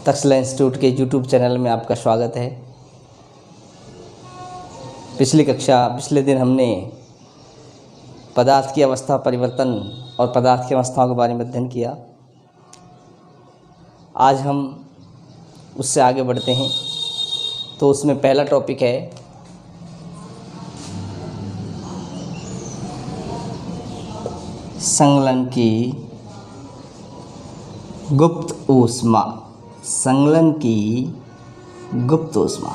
Takshashila institute के YouTube channel में आपका स्वागत है। पिछले दिन हमने पदार्थ की अवस्था परिवर्तन और पदार्थ की अवस्थाओं के बारे में अध्ययन किया। आज हम उससे आगे बढ़ते हैं। तो उसमें पहला टॉपिक है संलयन की गुप्त ऊष्मा। संलयन की गुप्त ऊष्मा।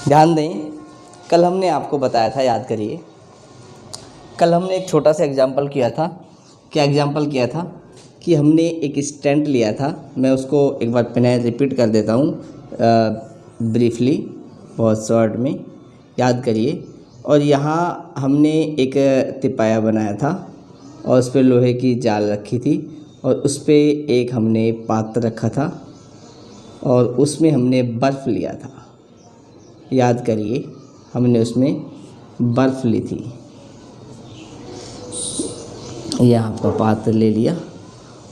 ध्यान दें, कल हमने आपको बताया था, याद करिए, कल हमने एक छोटा सा एग्जाम्पल किया था। क्या एग्जाम्पल किया था कि हमने एक स्टैंड लिया था। मैं उसको एक बार पुनः रिपीट कर देता हूँ ब्रीफली, बहुत शॉर्ट में, याद करिए। और यहाँ हमने एक तिपाया बनाया था और उस पर लोहे की जाल रखी थी और उस पर एक हमने पात्र रखा था और उसमें हमने बर्फ़ लिया था। याद करिए, हमने उसमें बर्फ़ ली थी। यह आपका पात्र ले लिया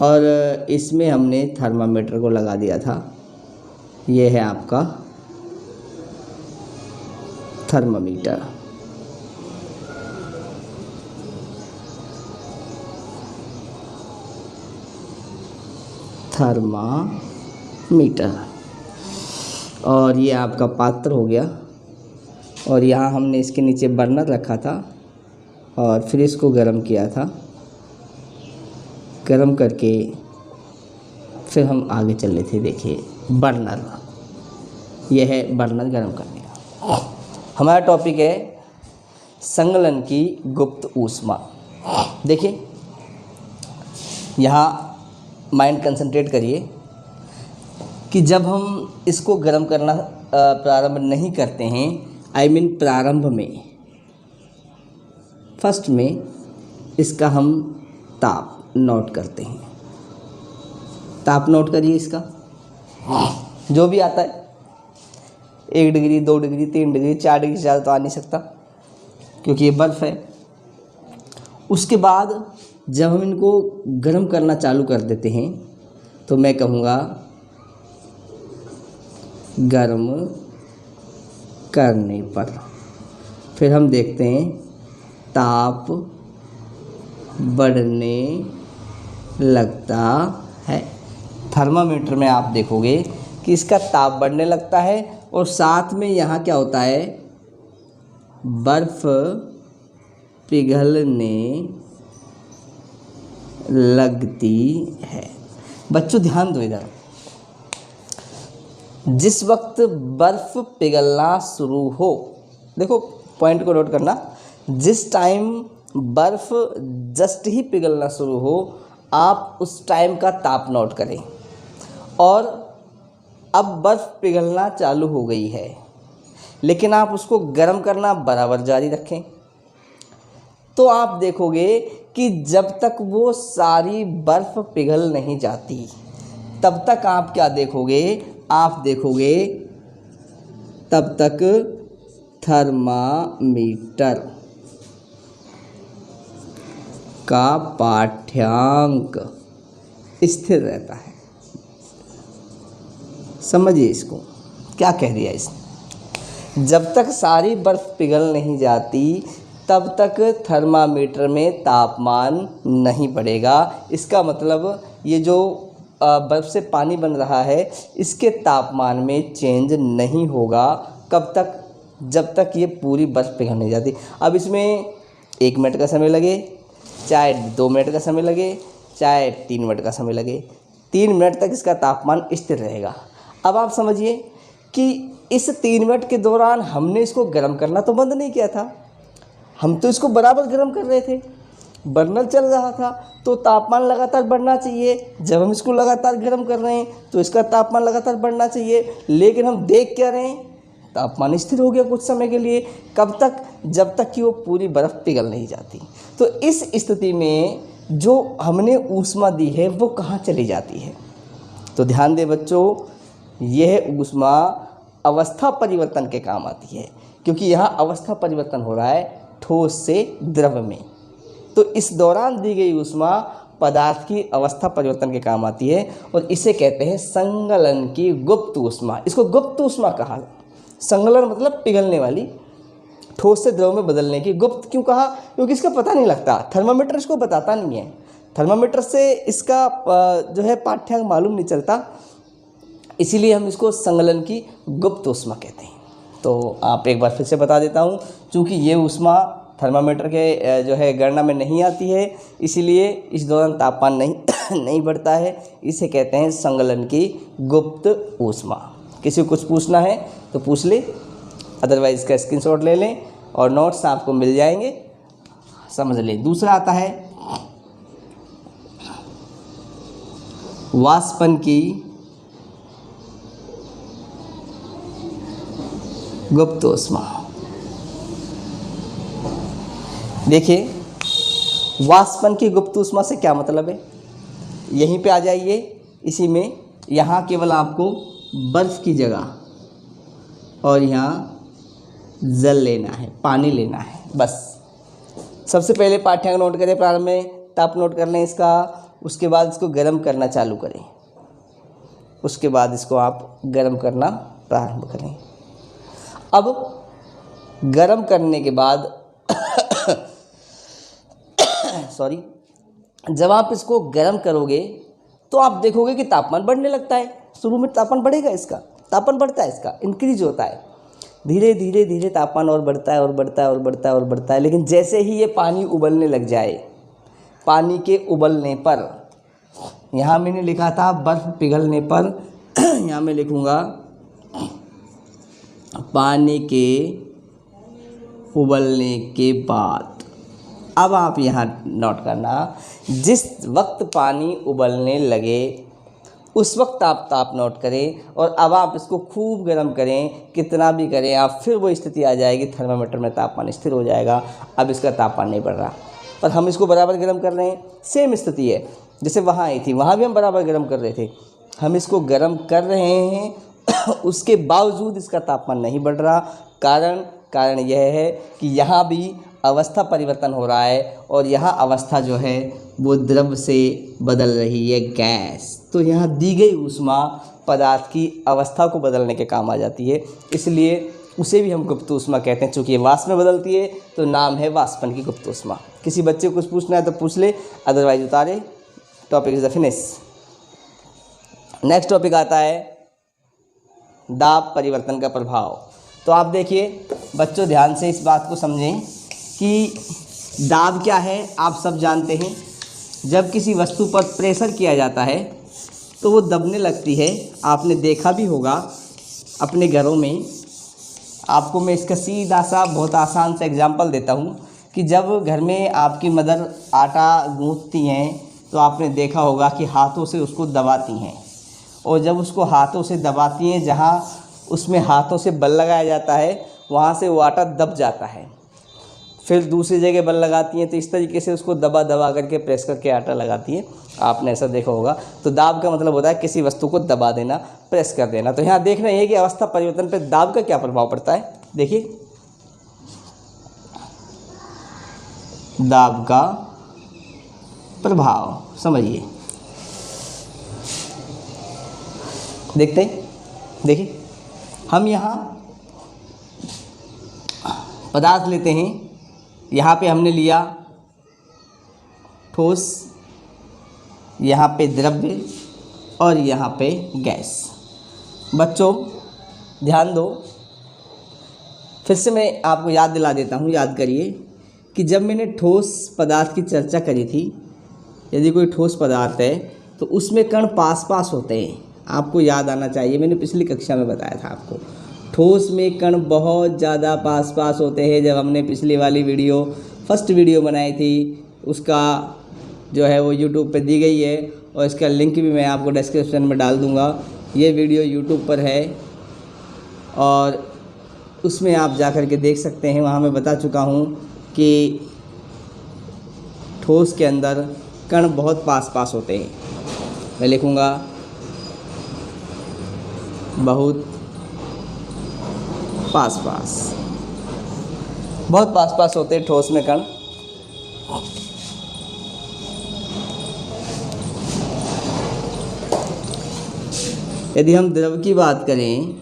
और इसमें हमने थर्मामीटर को लगा दिया था। यह है आपका थर्मामीटर। थर्मामीटर। और ये आपका पात्र हो गया और यहाँ हमने इसके नीचे बर्नर रखा था और फिर इसको गर्म किया था। गर्म करके फिर हम आगे चल रहे थे। देखिए, बर्नर, यह है बर्नर गर्म करने का। हमारा टॉपिक है संलयन की गुप्त ऊष्मा। देखिए, यहाँ माइंड कंसंट्रेट करिए कि जब हम इसको गर्म करना प्रारंभ नहीं करते हैं, प्रारंभ में, फर्स्ट में इसका हम ताप नोट करते हैं। ताप नोट करिए इसका, जो भी आता है, 1 डिग्री, 2 डिग्री, 3 डिग्री, 4 डिग्री से ज़्यादा तो आ नहीं सकता क्योंकि ये बर्फ़ है। उसके बाद जब हम इनको गर्म करना चालू कर देते हैं तो मैं कहूँगा गर्म करने पर फिर हम देखते हैं ताप बढ़ने लगता है। थर्मामीटर में आप देखोगे कि इसका ताप बढ़ने लगता है और साथ में यहाँ क्या होता है, बर्फ़ पिघलने लगती है। बच्चों ध्यान दो इधर, जिस वक्त बर्फ़ पिघलना शुरू हो, देखो पॉइंट को नोट करना, जिस टाइम बर्फ़ जस्ट ही पिघलना शुरू हो, आप उस टाइम का ताप नोट करें। और अब बर्फ़ पिघलना चालू हो गई है लेकिन आप उसको गर्म करना बराबर जारी रखें, तो आप देखोगे कि जब तक वो सारी बर्फ़ पिघल नहीं जाती तब तक आप क्या देखोगे, आप देखोगे तब तक थर्मामीटर का पाठ्यांक स्थिर रहता है। समझिए इसको, क्या कह दिया इसने। जब तक सारी बर्फ़ पिघल नहीं जाती तब तक थर्मामीटर में तापमान नहीं बढ़ेगा। इसका मतलब ये जो बर्फ़ से पानी बन रहा है इसके तापमान में चेंज नहीं होगा। कब तक? जब तक ये पूरी बर्फ़ पिघल नहीं जाती। अब इसमें 1 मिनट का समय लगे, चाहे 2 मिनट का समय लगे, चाहे 3 मिनट का समय लगे, 3 मिनट तक इसका तापमान स्थिर रहेगा। अब आप समझिए कि इस 3 मिनट के दौरान हमने इसको गर्म करना तो बंद नहीं किया था, हम तो इसको बराबर गर्म कर रहे थे, बर्नर चल रहा था तो तापमान लगातार बढ़ना चाहिए। जब हम इसको लगातार गर्म कर रहे हैं तो इसका तापमान लगातार बढ़ना चाहिए, लेकिन हम देख क्या रहे हैं, तापमान स्थिर हो गया कुछ समय के लिए। कब तक? जब तक कि वो पूरी बर्फ़ पिघल नहीं जाती। तो इस स्थिति में जो हमने ऊष्मा दी है वो कहाँ चली जाती है? तो ध्यान दें बच्चों, यह ऊष्मा अवस्था परिवर्तन के काम आती है, क्योंकि यहाँ अवस्था परिवर्तन हो रहा है ठोस से द्रव में। तो इस दौरान दी गई ऊष्मा पदार्थ की अवस्था परिवर्तन के काम आती है और इसे कहते हैं संगलन की गुप्त ऊष्मा। इसको गुप्त ऊष्मा कहा। संगलन मतलब पिघलने वाली, ठोस से द्रव में बदलने की। गुप्त क्यों कहा? क्योंकि इसका पता नहीं लगता, थर्मामीटर इसको बताता नहीं है, थर्मामीटर से इसका जो है पाठ्यांक मालूम नहीं चलता, इसीलिए हम इसको संगलन की गुप्त ऊष्मा कहते हैं। तो आप एक बार फिर से बता देता हूँ, चूँकि ये ऊष्मा थर्मामीटर के जो है गणना में नहीं आती है, इसीलिए इस दौरान तापमान नहीं बढ़ता है, इसे कहते हैं संगलन की गुप्त ऊष्मा। किसी को कुछ पूछना है तो पूछ ले, अदरवाइज इसका स्क्रीनशॉट ले लें और नोट्स आपको मिल जाएंगे, समझ लें। दूसरा आता है वाष्पन की गुप्त ऊष्मा। देखिए, वाष्पन की गुप्त ऊष्मा से क्या मतलब है, यहीं पे आ जाइए, इसी में यहाँ केवल आपको बर्फ़ की जगह और यहाँ जल लेना है, पानी लेना है, बस। सबसे पहले पाठ्यांक नोट करें, प्रारंभ में ताप नोट कर लें इसका, उसके बाद इसको गर्म करना चालू करें, उसके बाद इसको आप गर्म करना प्रारंभ करें। अब गर्म करने के बाद सॉरी, जब आप इसको गर्म करोगे तो आप देखोगे कि तापमान बढ़ने लगता है। शुरू में तापमान बढ़ेगा, इसका तापमान बढ़ता है, इसका इंक्रीज होता है, धीरे धीरे धीरे तापमान और बढ़ता है और बढ़ता है और बढ़ता है और बढ़ता है। लेकिन जैसे ही ये पानी उबलने लग जाए, पानी के उबलने पर, यहाँ मैंने लिखा था बर्फ़ पिघलने पर, यहाँ मैं लिखूँगा पानी के उबलने के बाद। अब आप यहाँ नोट करना, जिस वक्त पानी उबलने लगे उस वक्त आप ताप नोट करें और अब आप इसको खूब गर्म करें, कितना भी करें आप, फिर वो स्थिति आ जाएगी, थर्मामीटर में तापमान स्थिर हो जाएगा। अब इसका तापमान नहीं बढ़ रहा, पर हम इसको बराबर गर्म कर रहे हैं। सेम स्थिति है जैसे वहाँ आई थी, वहाँ भी हम बराबर गर्म कर रहे थे, हम इसको गर्म कर रहे हैं उसके बावजूद इसका तापमान नहीं बढ़ रहा। कारण यह है कि यहाँ भी अवस्था परिवर्तन हो रहा है और यहाँ अवस्था जो है वो द्रव से बदल रही है, गैस। तो यहाँ दी गई ऊष्मा पदार्थ की अवस्था को बदलने के काम आ जाती है, इसलिए उसे भी हम गुप्त ऊष्मा कहते हैं। चूँकि ये वाष्प में बदलती है तो नाम है वाष्पन की गुप्त ऊष्मा। किसी बच्चे को कुछ पूछना है तो पूछ ले, अदरवाइज उतारे। Topic is the finish. Next topic आता है दाब परिवर्तन का प्रभाव। तो आप देखिए बच्चों, ध्यान से इस बात को समझें कि दाब क्या है। आप सब जानते हैं, जब किसी वस्तु पर प्रेशर किया जाता है तो वो दबने लगती है। आपने देखा भी होगा अपने घरों में। आपको मैं इसका सीधा सा बहुत आसान सा एग्जांपल देता हूँ कि जब घर में आपकी मदर आटा गूँथती हैं तो आपने देखा होगा कि हाथों से उसको दबाती हैं, और जब उसको हाथों से दबाती हैं, जहाँ उसमें हाथों से बल लगाया जाता है वहाँ से वो आटा दब जाता है। फिर दूसरी जगह बल लगाती हैं, तो इस तरीके से उसको दबा दबा करके प्रेस करके आटा लगाती हैं। आपने ऐसा देखा होगा। तो दाब का मतलब होता है किसी वस्तु को दबा देना, प्रेस कर देना। तो यहाँ देखना ये कि अवस्था परिवर्तन पर दाब का क्या प्रभाव पड़ता है। देखिए, दाब का प्रभाव समझिए, देखते हैं। देखिए, हम यहाँ पदार्थ लेते हैं, यहाँ पे हमने लिया ठोस, यहाँ पे द्रव्य और यहाँ पे गैस। बच्चों ध्यान दो, फिर से मैं आपको याद दिला देता हूँ। याद करिए कि जब मैंने ठोस पदार्थ की चर्चा करी थी, यदि कोई ठोस पदार्थ है तो उसमें कण पास पास होते हैं। आपको याद आना चाहिए, मैंने पिछली कक्षा में बताया था आपको, ठोस में कण बहुत ज़्यादा पास पास होते हैं। जब हमने पिछली वाली वीडियो, फर्स्ट वीडियो बनाई थी, उसका जो है वो यूट्यूब पे दी गई है और इसका लिंक भी मैं आपको डिस्क्रिप्शन में डाल दूँगा। ये वीडियो यूट्यूब पर है और उसमें आप जा कर के देख सकते हैं। वहाँ मैं बता चुका हूँ कि ठोस के अंदर कण बहुत पास पास होते हैं। मैं लिखूँगा बहुत पास पास, बहुत पास पास होते हैं ठोस में कण। यदि हम द्रव की बात करें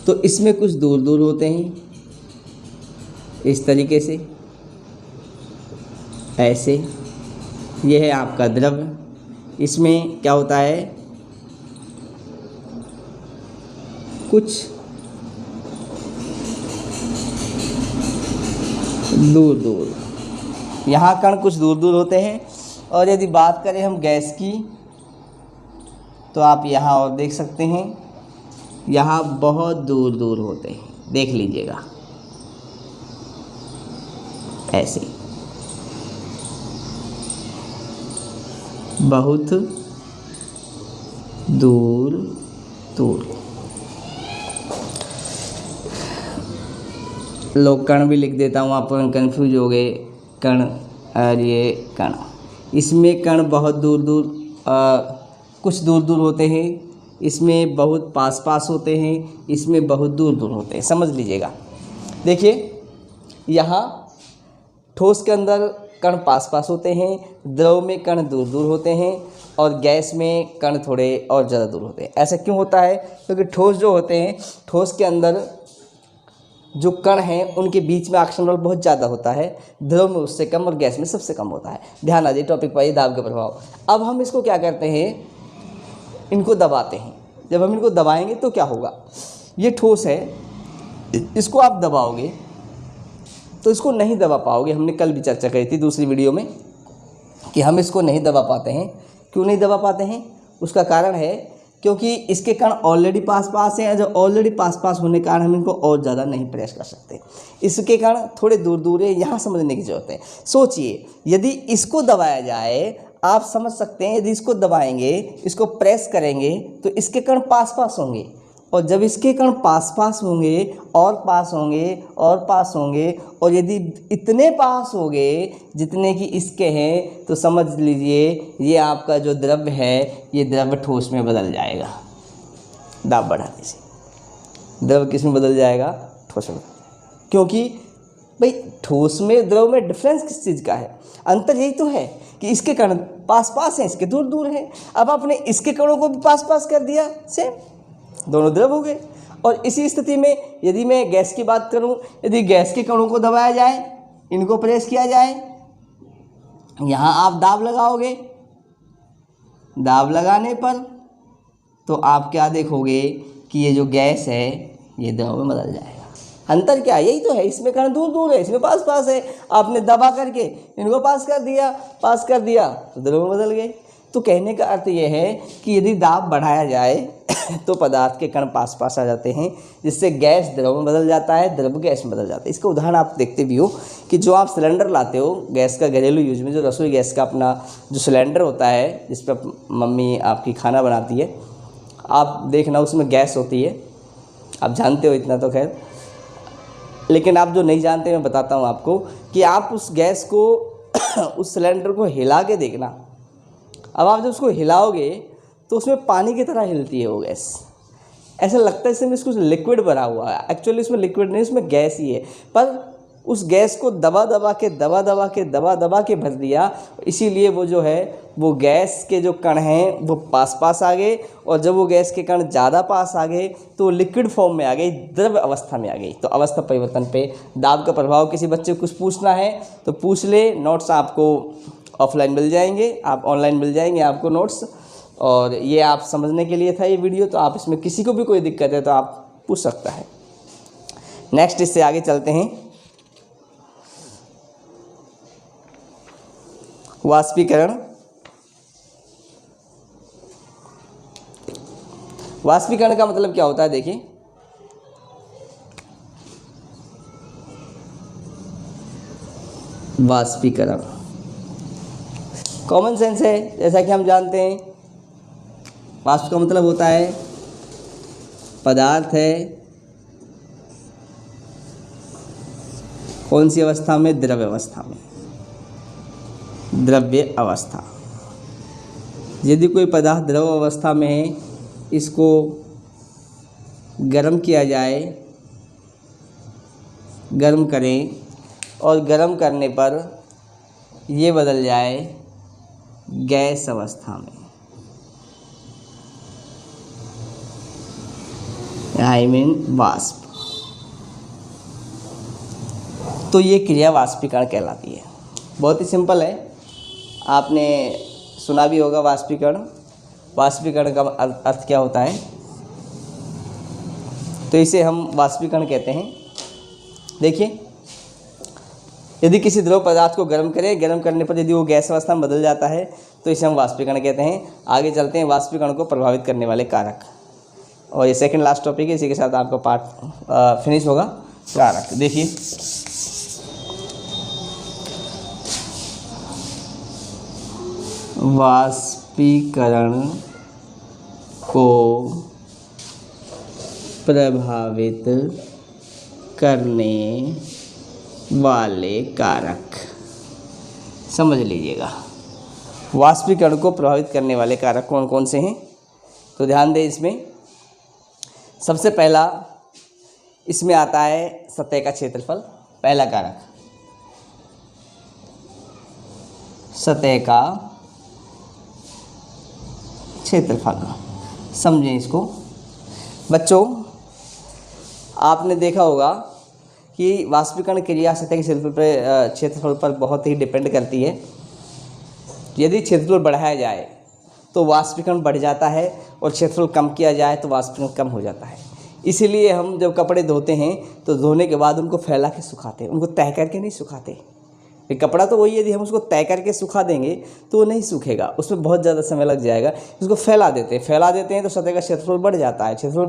तो इसमें कुछ दूर दूर होते हैं, इस तरीके से, ऐसे। यह है आपका द्रव। इसमें क्या होता है, कुछ दूर दूर, यहाँ कण कुछ दूर दूर होते हैं। और यदि बात करें हम गैस की तो आप यहाँ और देख सकते हैं, यहाँ बहुत दूर दूर होते हैं, देख लीजिएगा, ऐसे बहुत दूर दूर। लोग कण भी लिख देता हूँ, आप कंफ्यूज हो गए, कण और ये कण। इसमें कण बहुत दूर दूर, कुछ दूर दूर होते हैं, इसमें बहुत पास पास होते हैं, इसमें बहुत दूर दूर होते हैं, समझ लीजिएगा। देखिए यहाँ ठोस के अंदर कण पास पास होते हैं, द्रव में कण दूर दूर होते हैं, और गैस में कण थोड़े और ज़्यादा दूर होते हैं। ऐसा क्यों होता है? क्योंकि ठोस जो होते हैं, ठोस के अंदर जो कण हैं उनके बीच में आकर्षण बल बहुत ज़्यादा होता है, द्रव में उससे कम और गैस में सबसे कम होता है। ध्यान आ जाए टॉपिक पर, दाब का प्रभाव। अब हम इसको क्या करते हैं, इनको दबाते हैं। जब हम इनको दबाएंगे तो क्या होगा, ये ठोस है, इसको आप दबाओगे तो इसको नहीं दबा पाओगे। हमने कल भी चर्चा करी थी दूसरी वीडियो में कि हम इसको नहीं दबा पाते हैं। क्यों नहीं दबा पाते हैं? उसका कारण है क्योंकि इसके कण ऑलरेडी पास पास हैं, जो ऑलरेडी पास पास होने के कारण हम इनको और ज़्यादा नहीं प्रेस कर सकते। इसके कण थोड़े दूर दूर है, यहाँ समझने की ज़रूरत है। सोचिए, यदि इसको दबाया जाए, आप समझ सकते हैं, यदि इसको दबाएंगे, इसको प्रेस करेंगे तो इसके कण पास पास होंगे, और जब इसके कण पास पास होंगे और पास होंगे और पास होंगे, और यदि इतने पास हो गए जितने कि इसके हैं, तो समझ लीजिए ये आपका जो द्रव है ये द्रव ठोस में बदल जाएगा। दाब बढ़ाने से द्रव किस में बदल जाएगा? ठोस में। क्योंकि भाई ठोस में द्रव में डिफरेंस किस चीज़ का है? अंतर यही तो है कि इसके कण पास पास हैं, इसके दूर दूर हैं। अब आपने इसके कणों को भी पास पास कर दिया, सेम, दोनों द्रव हो गए। और इसी स्थिति में यदि मैं गैस की बात करूं, यदि गैस के कणों को दबाया जाए, इनको प्रेस किया जाए, यहाँ आप दाब लगाओगे, दाब लगाने पर तो आप क्या देखोगे कि ये जो गैस है ये द्रव में बदल जाएगा। अंतर क्या है? यही तो है, इसमें कण दूर दूर है, इसमें पास पास है। आपने दबा करके इनको पास कर दिया तो द्रव में बदल गए। तो कहने का अर्थ ये है कि यदि दाब बढ़ाया जाए तो पदार्थ के कण पास पास आ जाते हैं, जिससे गैस द्रव में बदल जाता है, द्रव गैस में बदल जाता है। इसका उदाहरण आप देखते भी हो कि जो आप सिलेंडर लाते हो गैस का, घरेलू यूज में जो रसोई गैस का अपना जो सिलेंडर होता है, जिस पर मम्मी आपकी खाना बनाती है, आप देखना उसमें गैस होती है। आप जानते हो इतना तो खैर, लेकिन आप जो नहीं जानते मैं बताता हूँ आपको कि आप उस गैस को उस सिलेंडर को हिला के देखना। अब आप जब उसको हिलाओगे तो उसमें पानी की तरह हिलती है वो गैस। ऐसा लगता है इसमें कुछ लिक्विड भरा हुआ है, एक्चुअली इसमें लिक्विड नहीं, इसमें गैस ही है। पर उस गैस को दबा दबा के भर दिया, इसीलिए वो जो है वो गैस के जो कण हैं वो पास पास आ गए, और जब वो गैस के कण ज़्यादा पास आ गए तो लिक्विड फॉर्म में आ गई, द्रव अवस्था में आ गई। तो अवस्था परिवर्तन पे दाब का प्रभाव। किसी बच्चे को कुछ पूछना है तो पूछ ले, नोट्स आपको ऑफलाइन मिल जाएंगे, आप ऑनलाइन मिल जाएंगे आपको नोट्स। और ये आप समझने के लिए था ये वीडियो, तो आप इसमें किसी को भी कोई दिक्कत है तो आप पूछ सकता है। नेक्स्ट इससे आगे चलते हैं। वाष्पीकरण। वाष्पीकरण का मतलब क्या होता है? देखिए, वाष्पीकरण कॉमन सेंस है, जैसा कि हम जानते हैं। वाष्प का मतलब होता है पदार्थ है कौन सी अवस्था में? द्रव्य अवस्था में। द्रव्य अवस्था। यदि कोई पदार्थ द्रव अवस्था में है, इसको गर्म किया जाए, गर्म करें, और गर्म करने पर ये बदल जाए गैस अवस्था में। आई मीन वाष्प। तो ये क्रिया वाष्पीकरण कहलाती है। बहुत ही सिंपल है, आपने सुना भी होगा वाष्पीकरण। वाष्पीकरण का अर्थ क्या होता है, तो इसे हम वाष्पीकरण कहते हैं। देखिए, यदि किसी द्रव पदार्थ को गर्म करें, गर्म करने पर यदि वो गैस अवस्था में बदल जाता है तो इसे हम वाष्पीकरण कहते हैं। आगे चलते हैं, वाष्पीकरण को प्रभावित करने वाले कारक, और ये सेकंड लास्ट टॉपिक है, इसी के साथ आपका पार्ट फिनिश होगा। कारक देखिए, वाष्पीकरण को प्रभावित करने वाले कारक, समझ लीजिएगा। वाष्पीकरण को प्रभावित करने वाले कारक कौन कौन से हैं, तो ध्यान दें। इसमें सबसे पहला इसमें आता है सतह का क्षेत्रफल। पहला कारक सतह का क्षेत्रफल, समझें इसको। बच्चों, आपने देखा होगा कि वाष्पीकरण क्रिया सतह के क्षेत्रफल पर बहुत ही डिपेंड करती है। यदि क्षेत्रफल बढ़ाया जाए तो वाष्पीकरण बढ़ जाता है, और क्षेत्रफल कम किया जाए तो वाष्पीकरण कम हो जाता है। इसीलिए हम जब कपड़े धोते हैं तो धोने के बाद उनको फैला के सुखाते हैं, उनको तह करके नहीं सुखाते। ये कपड़ा तो वही, यदि हम उसको तय करके सुखा देंगे तो वो नहीं सूखेगा, उसमें बहुत ज़्यादा समय लग जाएगा। इसको फैला देते हैं तो सतह का क्षेत्रफल बढ़ जाता है। क्षेत्रफल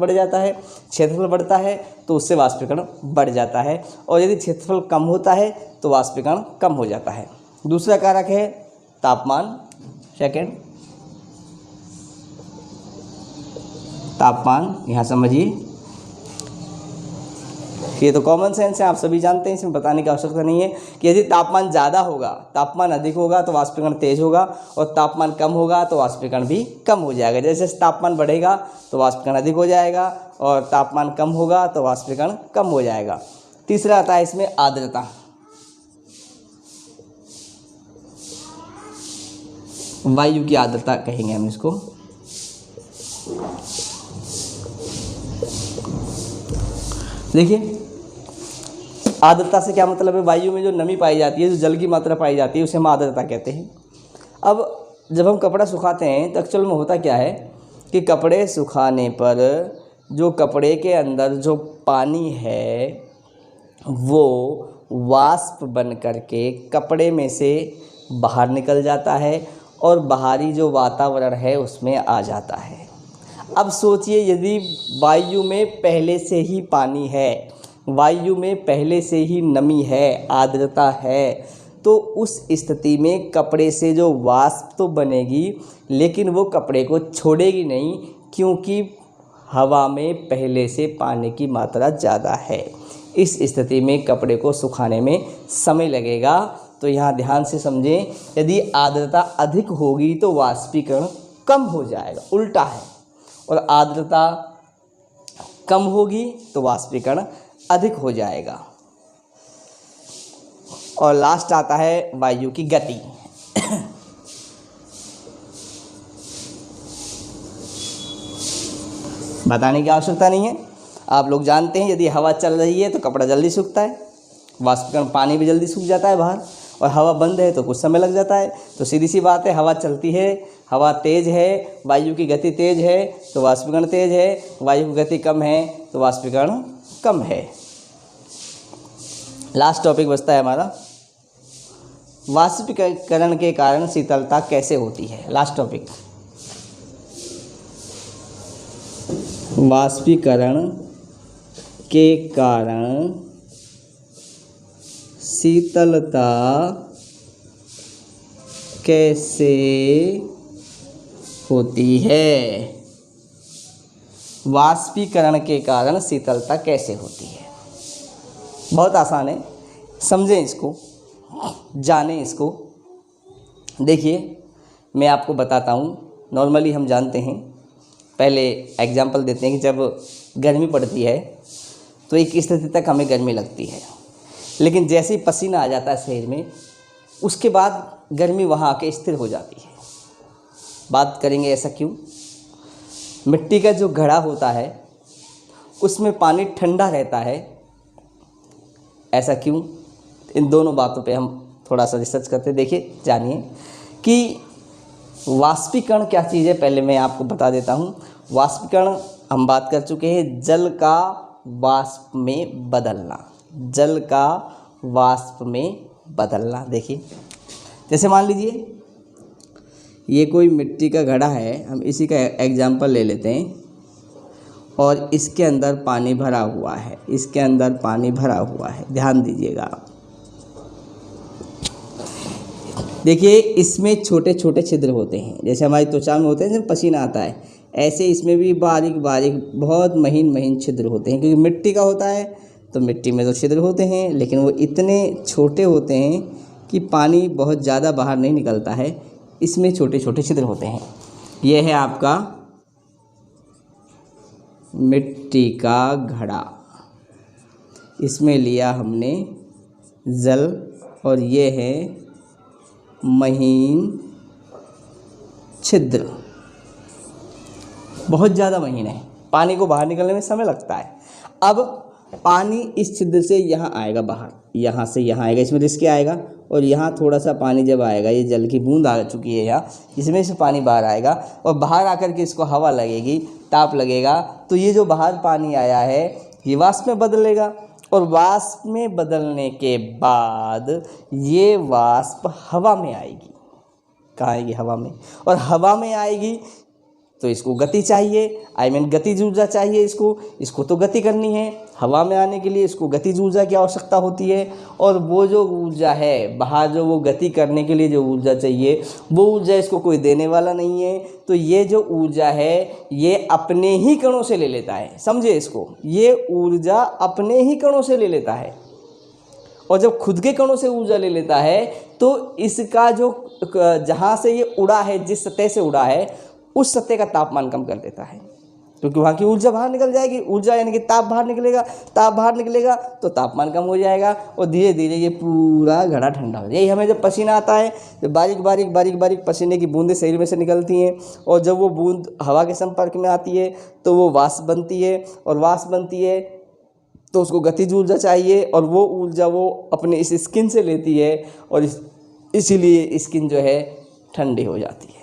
बढ़ता है तो उससे वाष्पीकरण बढ़ जाता है, और यदि क्षेत्रफल कम होता है तो वाष्पीकरण कम हो जाता है। दूसरा कारक है तापमान। सेकंड, तापमान, यहाँ समझिए, ये तो कॉमन सेंस है, आप सभी जानते हैं, इसमें बताने की आवश्यकता नहीं है कि यदि तापमान ज़्यादा होगा, तापमान अधिक होगा तो वाष्पीकरण तेज होगा, और तापमान कम होगा तो वाष्पीकरण भी कम हो जाएगा। जैसे तापमान बढ़ेगा तो वाष्पीकरण अधिक हो जाएगा, और तापमान कम होगा तो वाष्पीकरण कम हो जाएगा। तीसरा आता है इसमें आर्द्रता। वायु की आर्द्रता कहेंगे हम इसको। देखिए, आर्द्रता से क्या मतलब है, वायु में जो नमी पाई जाती है, जो जल की मात्रा पाई जाती है, उसे हम आर्द्रता कहते हैं। अब जब हम कपड़ा सुखाते हैं तो एक्चुअल में होता क्या है कि कपड़े सुखाने पर जो कपड़े के अंदर जो पानी है वो वाष्प बन करके कपड़े में से बाहर निकल जाता है, और बाहरी जो वातावरण है उसमें आ जाता है। अब सोचिए, यदि वायु में पहले से ही पानी है, वायु में पहले से ही नमी है, आर्द्रता है, तो उस स्थिति में कपड़े से जो वाष्प तो बनेगी, लेकिन वो कपड़े को छोड़ेगी नहीं, क्योंकि हवा में पहले से पानी की मात्रा ज़्यादा है। इस स्थिति में कपड़े को सुखाने में समय लगेगा। तो यहाँ ध्यान से समझें, यदि आर्द्रता अधिक होगी तो वाष्पीकरण कम हो जाएगा, उल्टा है, और आर्द्रता कम होगी तो वाष्पीकरण अधिक हो जाएगा। और लास्ट आता है वायु की गति। बताने की आवश्यकता नहीं है, आप लोग जानते हैं, यदि हवा चल रही है तो कपड़ा जल्दी सूखता है, वाष्पीकरण पानी भी जल्दी सूख जाता है बाहर, और हवा बंद है तो कुछ समय लग जाता है। तो सीधी सी बात है, हवा चलती है, हवा तेज है, वायु की गति तेज है तो वाष्पीकरण तेज है, वायु की गति कम है तो वाष्पीकरण कम है। लास्ट टॉपिक बचता है हमारा, वाष्पीकरण के कारण शीतलता कैसे होती है। लास्ट टॉपिक, वाष्पीकरण के कारण शीतलता कैसे होती है। वाष्पीकरण के कारण शीतलता कैसे होती है, बहुत आसान है, समझें इसको, जानें इसको। देखिए, मैं आपको बताता हूँ। नॉर्मली हम जानते हैं, पहले एग्जांपल देते हैं कि जब गर्मी पड़ती है तो एक स्थिति तक हमें गर्मी लगती है, लेकिन जैसे ही पसीना आ जाता है शरीर में, उसके बाद गर्मी वहाँ आके स्थिर हो जाती है। बात करेंगे ऐसा क्यों। मिट्टी का जो घड़ा होता है उसमें पानी ठंडा रहता है, ऐसा क्यों? इन दोनों बातों पे हम थोड़ा सा रिसर्च करते, देखिए जानिए कि वाष्पीकरण क्या चीज़ है। पहले मैं आपको बता देता हूँ। वाष्पीकरण हम बात कर चुके हैं, जल का वाष्प में बदलना, जल का वाष्प में बदलना। देखिए जैसे मान लीजिए ये कोई मिट्टी का घड़ा है, हम इसी का एग्जाम्पल ले लेते हैं, और इसके अंदर पानी भरा हुआ है, इसके अंदर पानी भरा हुआ है, ध्यान दीजिएगा आप। देखिए इसमें छोटे छोटे छिद्र होते हैं, जैसे हमारी त्वचा में होते हैं जब पसीना आता है, ऐसे इसमें भी बारीक बारीक बहुत महीन महीन छिद्र होते हैं, क्योंकि मिट्टी का होता है तो मिट्टी में तो छिद्र होते हैं, लेकिन वो इतने छोटे होते हैं कि पानी बहुत ज़्यादा बाहर नहीं निकलता है, इसमें छोटे छोटे छिद्र होते हैं। यह है आपका मिट्टी का घड़ा, इसमें लिया हमने जल, और ये है महीन छिद्र, बहुत ज़्यादा महीन है, पानी को बाहर निकलने में समय लगता है। अब पानी इस छिद्र से यहाँ आएगा बाहर, यहाँ से यहाँ आएगा, इसमें रिस्क आएगा, और यहाँ थोड़ा सा पानी जब आएगा, ये जल की बूंद आ चुकी है यहाँ, इसमें से पानी बाहर आएगा, और बाहर आकर के इसको हवा लगेगी, ताप लगेगा, तो ये जो बाहर पानी आया है ये वाष्प में बदलेगा, और वाष्प में बदलने के बाद ये वाष्प हवा में आएगी। कहाँ आएगी? हवा में। और हवा में आएगी तो इसको गति चाहिए, गतिज ऊर्जा चाहिए, इसको तो गति करनी है। हवा में आने के लिए इसको गतिज ऊर्जा की आवश्यकता होती है, और वो जो ऊर्जा है बाहर, जो वो गति करने के लिए जो ऊर्जा चाहिए, वो ऊर्जा इसको कोई देने वाला नहीं है। तो ये जो ऊर्जा है ये अपने ही कणों से ले लेता है, समझे इसको, ये ऊर्जा अपने ही कणों से ले लेता है। और जब खुद के कणों से ऊर्जा ले लेता है तो इसका जो जहाँ से ये उड़ा है, जिस सतह से उड़ा है, उस सतह का तापमान कम कर देता है, क्योंकि वहाँ की ऊर्जा बाहर निकल जाएगी। ऊर्जा यानी कि ताप बाहर निकलेगा, ताप बाहर निकलेगा तो तापमान कम हो जाएगा, और धीरे धीरे ये पूरा घड़ा ठंडा हो जाएगा। यही हमें जब पसीना आता है, जब बारीक बारीक बारीक बारीक पसीने की बूंदें शरीर में से निकलती हैं, और जब वो बूंद हवा के संपर्क में आती है तो वो वाष्प बनती है, और वाष्प बनती है तो उसको गतिज ऊर्जा चाहिए, और वो ऊर्जा वो अपने इस स्किन से लेती है, और इसीलिए स्किन जो है ठंडी हो जाती है।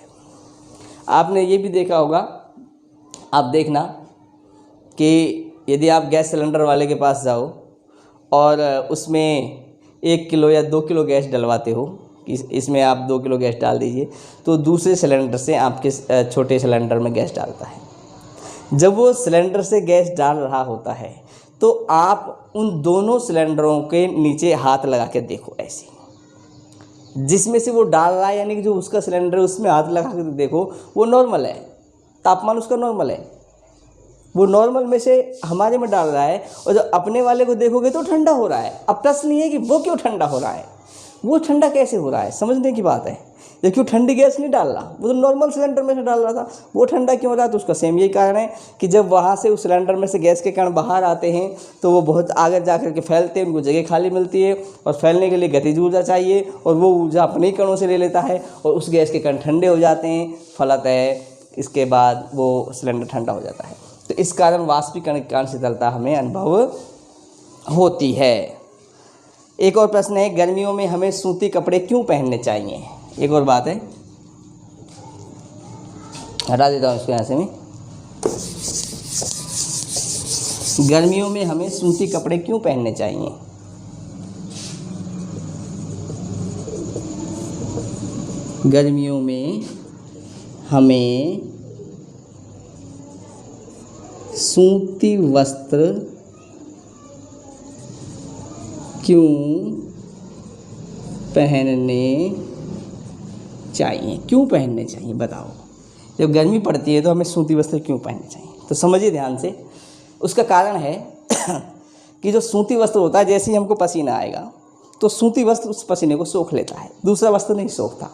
आपने ये भी देखा होगा, आप देखना कि यदि आप गैस सिलेंडर वाले के पास जाओ और उसमें 1 किलो या 2 किलो गैस डलवाते हो, इसमें आप 2 किलो गैस डाल दीजिए, तो दूसरे सिलेंडर से आपके छोटे सिलेंडर में गैस डालता है। जब वो सिलेंडर से गैस डाल रहा होता है तो आप उन दोनों सिलेंडरों के नीचे हाथ लगा के देखो, ऐसे जिसमें से वो डाल रहा है, यानी कि जो उसका सिलेंडर है उसमें हाथ लगा के देखो, वो नॉर्मल है, तापमान उसका नॉर्मल है, वो नॉर्मल में से हमारे में डाल रहा है। और जब अपने वाले को देखोगे तो ठंडा हो रहा है। अब प्रश्न ये है कि वो क्यों ठंडा हो रहा है, वो ठंडा कैसे हो रहा है, समझने की बात है। ये क्यों ठंडी गैस नहीं डाल रहा, वो तो नॉर्मल सिलेंडर में से डाल रहा था, वो ठंडा क्यों हो रहा है? तो उसका सेम यही कारण है कि जब वहाँ से उस सिलेंडर में से गैस के कण बाहर आते हैं तो वो बहुत आगे जा कर के फैलते हैं, उनको जगह खाली मिलती है, और फैलने के लिए गतिज ऊर्जा चाहिए, और वो ऊर्जा अपने ही कणों से ले लेता है, और उस गैस के कण ठंडे हो जाते हैं, फलतः इसके बाद वो सिलेंडर ठंडा हो जाता है। तो इस कारण वाष्पीकरण के कारण शीतलता हमें अनुभव होती है। एक और प्रश्न है, गर्मियों में हमें सूती कपड़े क्यों पहनने चाहिए? एक और बात है, हटा देता हूँ इसको यहाँ से मैं। गर्मियों में हमें सूती कपड़े क्यों पहनने चाहिए? गर्मियों में हमें सूती वस्त्र क्यों पहनने चाहिए? क्यों पहनने चाहिए बताओ। जब गर्मी पड़ती है तो हमें सूती वस्त्र क्यों पहनने चाहिए? तो समझिए ध्यान से। उसका कारण है कि जो सूती वस्त्र होता है, जैसे ही हमको पसीना आएगा तो सूती वस्त्र उस पसीने को सोख लेता है, दूसरा वस्त्र नहीं सोखता।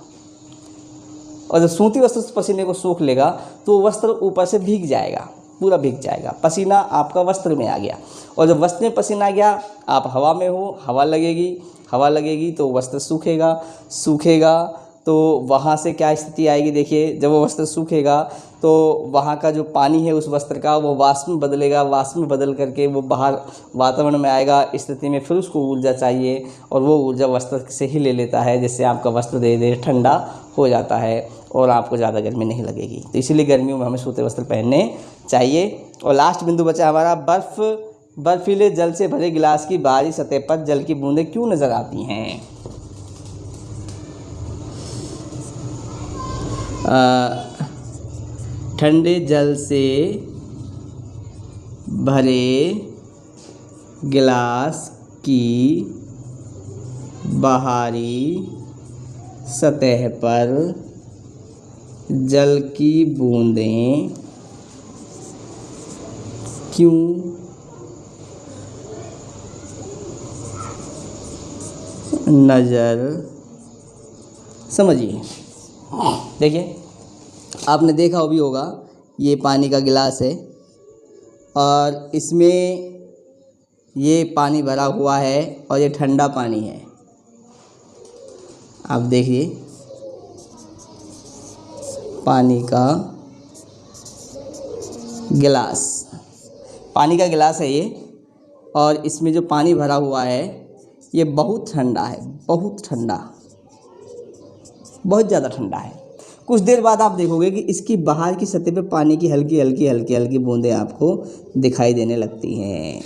और जब सूती वस्त्र उस पसीने को सोख लेगा तो वस्त्र ऊपर से भीग जाएगा, पूरा भीग जाएगा। पसीना आपका वस्त्र में आ गया, और जब वस्त्र में पसीना आ गया, आप हवा में हो, हवा लगेगी तो वस्त्र सूखेगा, तो वहाँ से क्या स्थिति आएगी, देखिए जब वो वस्त्र सूखेगा तो वहाँ का जो पानी है उस वस्त्र का वो वाष्प में बदलेगा, वाष्प में बदल करके वो बाहर वातावरण में आएगा। इस स्थिति में फिर उसको ऊर्जा चाहिए और वो ऊर्जा वस्त्र से ही ले लेता है, जिससे आपका वस्त्र धीरे धीरे ठंडा हो जाता है और आपको ज़्यादा गर्मी नहीं लगेगी। तो इसीलिए गर्मियों में हमें सूते वस्त्र पहनने चाहिए। और लास्ट बिंदु बचा हमारा, बर्फीले जल से भरे गिलास की बाहरी सतह पर जल की बूंदें क्यों नज़र आती हैं? ठंडे जल से भरे गिलास की बाहरी सतह पर जल की बूंदें क्यों नज़र, समझिए। देखिए आपने देखा भी होगा, ये पानी का गिलास है और इसमें ये पानी भरा हुआ है और ये ठंडा पानी है। आप देखिए पानी का गिलास, पानी का गिलास है ये, और इसमें जो पानी भरा हुआ है ये बहुत ठंडा है, बहुत ठंडा, बहुत ज़्यादा ठंडा है। कुछ देर बाद आप देखोगे कि इसकी बाहर की सतह पे पानी की हल्की हल्की हल्की हल्की बूंदें आपको दिखाई देने लगती हैं,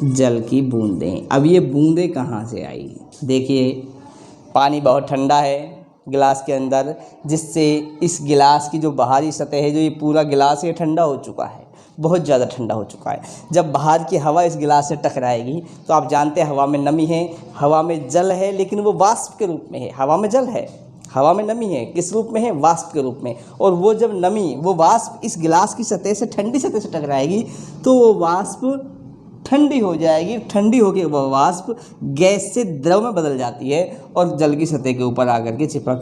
जल की बूंदें। अब ये बूंदें कहाँ से आई? देखिए पानी बहुत ठंडा है गिलास के अंदर, जिससे इस गिलास की जो बाहरी सतह है, जो ये पूरा गिलास है, ठंडा हो चुका है, बहुत ज़्यादा ठंडा हो चुका है। जब बाहर की हवा इस गिलास से टकराएगी तो आप जानते हैं हवा में नमी है, हवा में जल है, लेकिन वो वाष्प के रूप में है। हवा में जल है, हवा में नमी है, किस रूप में है? वाष्प के रूप में। और वो जब नमी, वो वाष्प इस गिलास की सतह से, ठंडी सतह से टकराएगी तो वो वाष्प ठंडी हो जाएगी। ठंडी होकर वह वाष्प गैस से द्रव में बदल जाती है और जल की सतह के ऊपर आकर के चिपक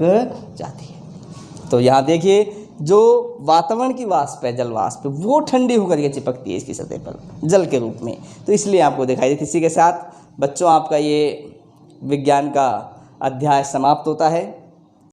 जाती है। तो यहाँ देखिए जो वातावरण की वाष्प है, जल वाष्प, वो ठंडी होकर के चिपकती है इसकी सतह पर जल के रूप में, तो इसलिए आपको दिखाई देती है। इसी के साथ बच्चों आपका ये विज्ञान का अध्याय समाप्त होता है।